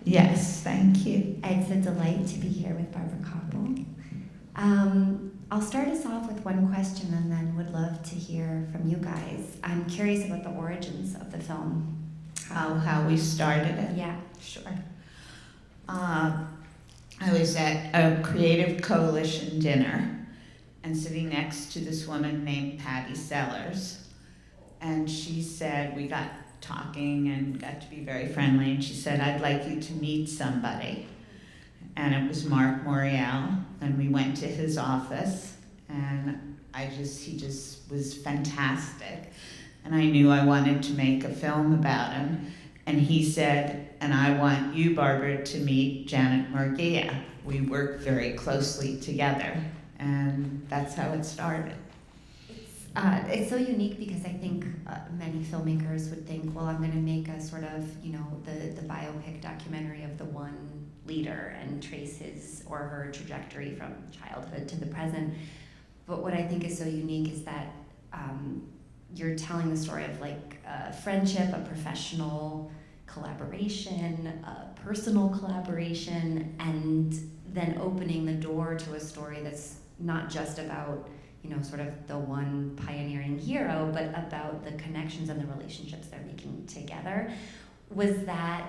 Yes, thank you. It's a delight to be here with Barbara Kopple. I'll start us off with one question and then would love to hear from you guys. I'm curious about the origins of the film. How we started it? Yeah, sure. I was at a Creative Coalition dinner and sitting next to this woman named Patty Sellers. And she said, we got talking and got to be very friendly, and she said, I'd like you to meet somebody. And it was Mark Morial, and we went to his office, and he just was fantastic. And I knew I wanted to make a film about him. And he said, and I want you, Barbara, to meet Janet Murguia. We worked very closely together, and that's how it started. It's so unique because I think many filmmakers would think, well, I'm going to make a sort of, the biopic documentary of the one leader and trace his or her trajectory from childhood to the present. But what I think is so unique is that you're telling the story of like a friendship, a professional collaboration, a personal collaboration, and then opening the door to a story that's not just about sort of the one pioneering hero, but about the connections and the relationships they're making together. Was that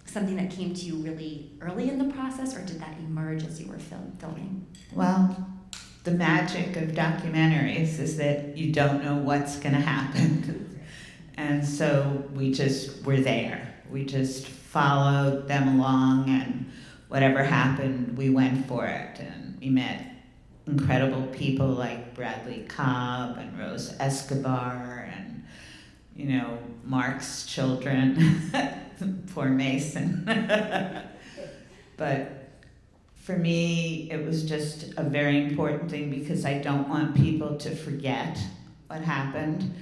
something that came to you really early in the process, or did that emerge as you were filming? Well, the magic of documentaries is that you don't know what's going to happen. And so we just were there. We just followed them along, and whatever happened, we went for it. And we met incredible people like Bradley Cobb and Rose Escobar and, Mark's children. Poor Mason. But for me, it was just a very important thing because I don't want people to forget what happened.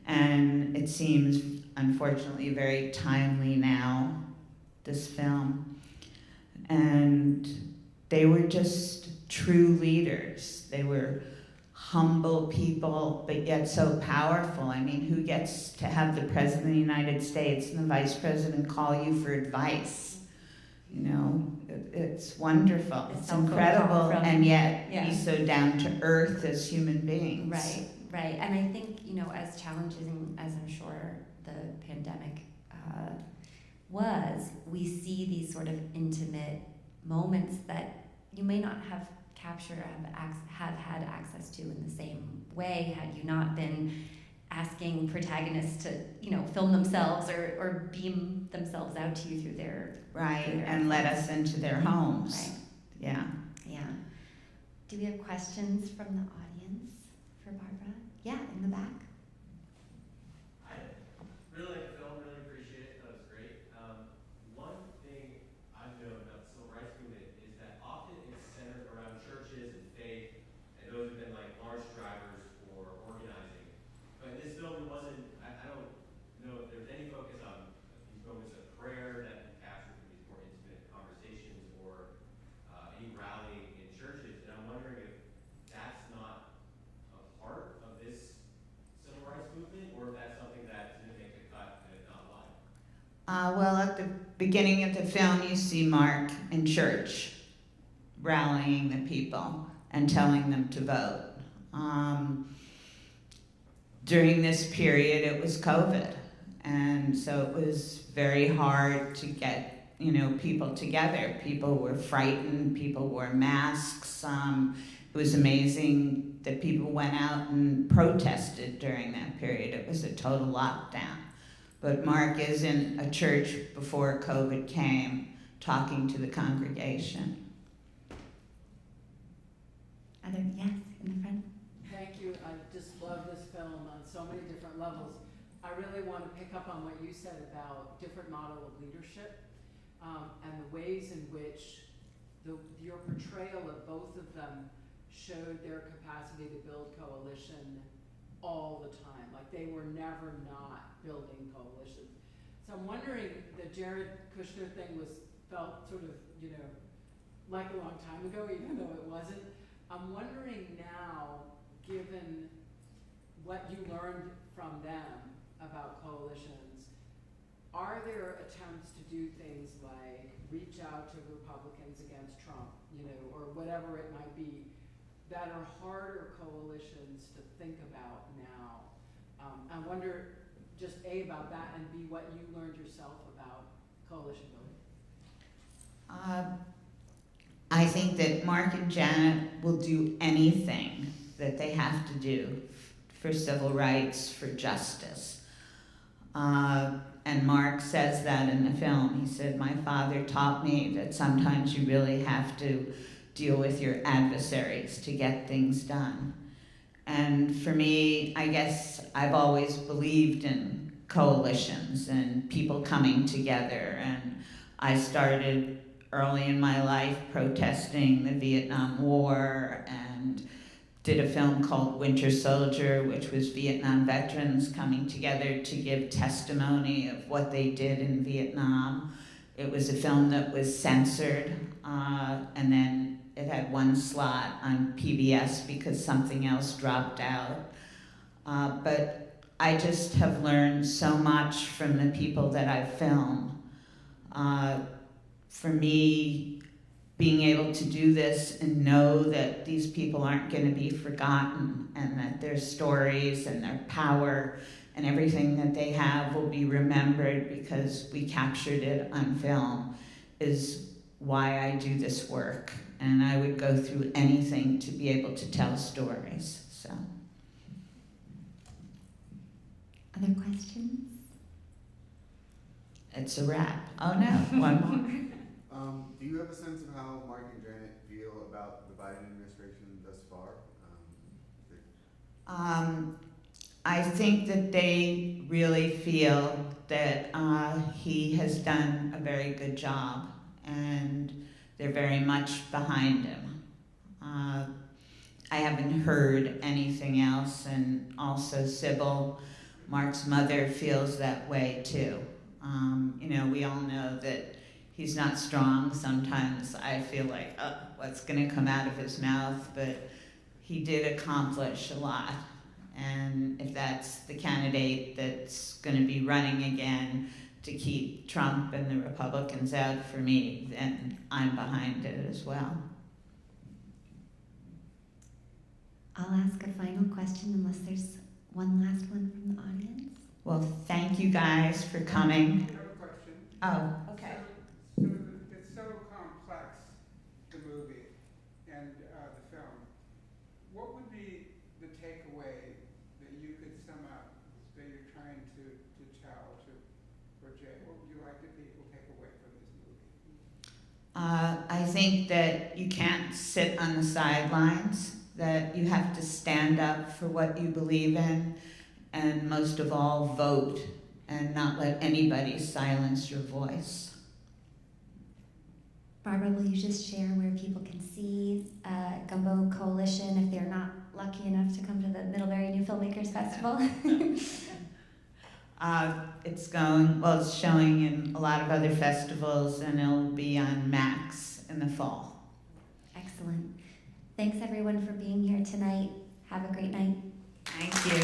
And it seems, unfortunately, very timely now, this film. And they were just true leaders. They were humble people, but yet so powerful. I mean, who gets to have the President of the United States and the Vice President call you for advice? It's wonderful. It's incredible, and yet be so down to earth as human beings. Right. And I think, as challenging as I'm sure the pandemic was, we see these sort of intimate moments that you may not have captured or have had access to in the same way had you not been asking protagonists to, film themselves or beam themselves out to you through their... and let us into their homes. Right. Yeah. Do we have questions from the audience for Barbara? Yeah, in the back. I really like the film, really appreciate it. That was great. One thing I've known about the civil rights movement is that often it's centered around churches and faith, and those have been like large drivers for organizing. But in this film, it wasn't, I don't know if there's any focus on these moments of prayer that we captured from these more intimate conversations or any rallying in churches. And I'm wondering if that's not a part of this civil rights movement, or if that's something that didn't make the cut and if not why. Well, at the beginning of the film, you see Mark in church rallying the people and telling them to vote. During this period, it was COVID, and so it was very hard to get people together. People were frightened. People wore masks. It was amazing that people went out and protested during that period. It was a total lockdown. But Mark is in a church before COVID came, talking to the congregation. Yes, in the front. Thank you. I just love this film on so many different levels. I really want to pick up on what you said about different model of leadership and the ways in which your portrayal of both of them showed their capacity to build coalition all the time. Like they were never not building coalitions. So I'm wondering, the Jared Kushner thing felt sort of, like a long time ago, even though it wasn't. I'm wondering now, given what you learned from them about coalitions, are there attempts to do things like reach out to Republicans against Trump, you know, or whatever it might be, that are harder coalitions to think about now? I wonder, just A, about that, and B, what you learned yourself about coalition building. I think that Mark and Janet will do anything that they have to do for civil rights, for justice. And Mark says that in the film. He said, my father taught me that sometimes you really have to deal with your adversaries to get things done. And for me, I guess I've always believed in coalitions and people coming together. And I started early in my life protesting the Vietnam War and did a film called Winter Soldier, which was Vietnam veterans coming together to give testimony of what they did in Vietnam. It was a film that was censored, and then it had one slot on PBS because something else dropped out. But I just have learned so much from the people that I've filmed. For me, being able to do this and know that these people aren't going to be forgotten and that their stories and their power and everything that they have will be remembered because we captured it on film is why I do this work. And I would go through anything to be able to tell stories. So. Other questions? It's a wrap. Oh no, one more. Do you have a sense of how Mark and Janet feel about the Biden administration thus far? I think that they really feel that he has done a very good job, and they're very much behind him. I haven't heard anything else, and also Sybil, Mark's mother, feels that way too. You know, we all know that he's not strong. Sometimes I feel like, oh, what's going to come out of his mouth? But he did accomplish a lot. And if that's the candidate that's going to be running again to keep Trump and the Republicans out for me, then I'm behind it as well. I'll ask a final question unless there's one last one from the audience. Well, thank you guys for coming. I have a question. Oh, okay. So it's so complex, the movie and the film. What would be the takeaway that you could sum up that you're trying to tell for Jay? What would you like that people take away from this movie? I think that you can't sit on the sidelines, that you have to stand up for what you believe in, and most of all, vote and not let anybody silence your voice. Barbara, will you just share where people can see Gumbo Coalition if they're not lucky enough to come to the Middlebury New Filmmakers Festival? It's showing in a lot of other festivals, and it'll be on Max in the fall. Excellent. Thanks everyone for being here tonight. Have a great night. Thank you.